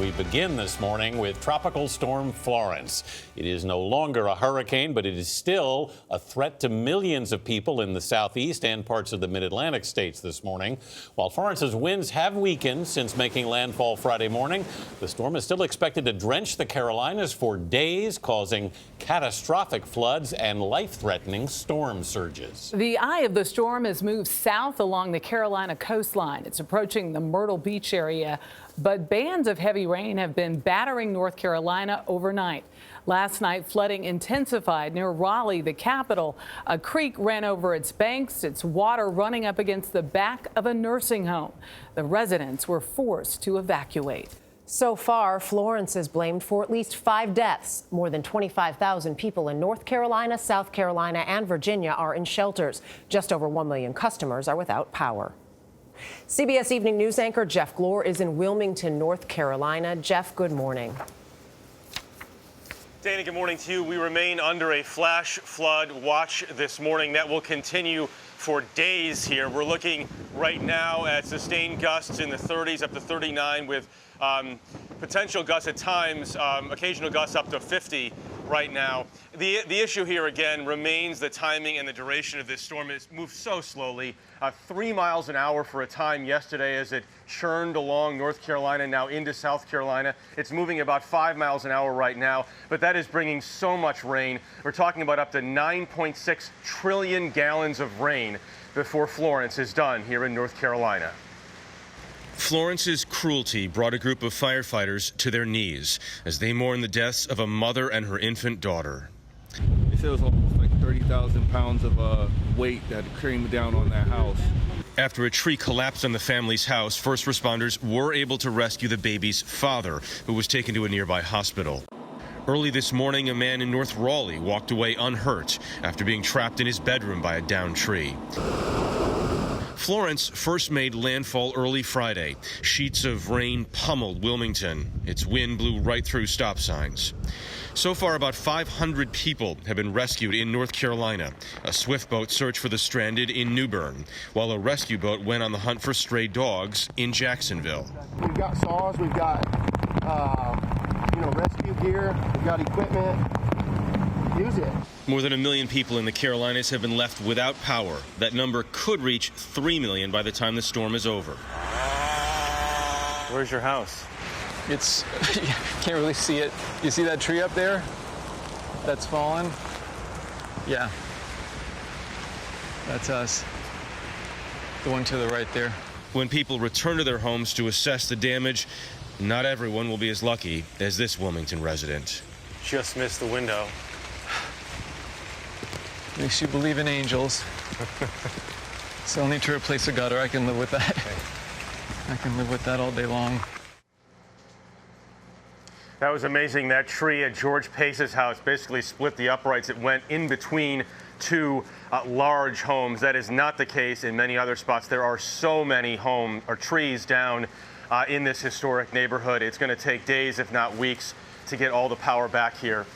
We begin this morning with Tropical Storm Florence. It is no longer a hurricane, but it is still a threat to millions of people in the southeast and parts of the mid-Atlantic states this morning. While Florence's winds have weakened since making landfall Friday morning, the storm is still expected to drench the Carolinas for days, causing catastrophic floods and life-threatening storm surges. The eye of the storm has moved south along the Carolina coastline. It's approaching the Myrtle Beach area, but bands of heavy rain have been battering North Carolina overnight. Last night, flooding intensified near Raleigh, the capital. A creek ran over its banks, its water running up against the back of a nursing home. The residents were forced to evacuate. So far, Florence is blamed for at least 5 deaths. More than 25,000 people in North Carolina, South Carolina, and Virginia are in shelters. Just over 1 million customers are without power. CBS Evening News anchor Jeff Glor is in Wilmington, North Carolina. Jeff, good morning. Dana, good morning to you. We remain under a flash flood watch this morning. That will continue for days here. We're looking right now at sustained gusts in the 30s up to 39 with potential gusts at times, occasional gusts up to 50 right now. The issue here again remains the timing and the duration of this storm. It's moved so slowly, 3 miles an hour for a time yesterday as it churned along North Carolina, now into South Carolina. It's moving about 5 miles an hour right now, but that is bringing so much rain. We're talking about up to 9.6 trillion gallons of rain before Florence is done here in North Carolina. Florence's cruelty brought a group of firefighters to their knees as they mourn the deaths of a mother and her infant daughter. They said it was almost like 30,000 pounds of weight that came down on that house. After a tree collapsed on the family's house, first responders were able to rescue the baby's father, who was taken to a nearby hospital. Early this morning, a man in North Raleigh walked away unhurt after being trapped in his bedroom by a downed tree. Florence first made landfall early Friday. Sheets of rain pummeled Wilmington. Its wind blew right through stop signs. So far, about 500 people have been rescued in North Carolina. A swift boat searched for the stranded in New Bern, while a rescue boat went on the hunt for stray dogs in Jacksonville. We've got saws, we've got rescue gear, we've got equipment. Use it. More than 1 million people in the Carolinas have been left without power. That number could reach 3 million by the time the storm is over. Where's your house? It's, you can't really see it. You see that tree up there? That's fallen? Yeah. That's us. The one to the right there. When people return to their homes to assess the damage, not everyone will be as lucky as this Wilmington resident. Just missed the window. Makes you believe in angels. Still need to replace a gutter. I can live with that. I can live with that all day long. That was amazing. That tree at George Pace's house basically split the uprights. It went in between two large homes. That is not the case in many other spots. There are so many trees down in this historic neighborhood. It's going to take days, if not weeks, to get all the power back here.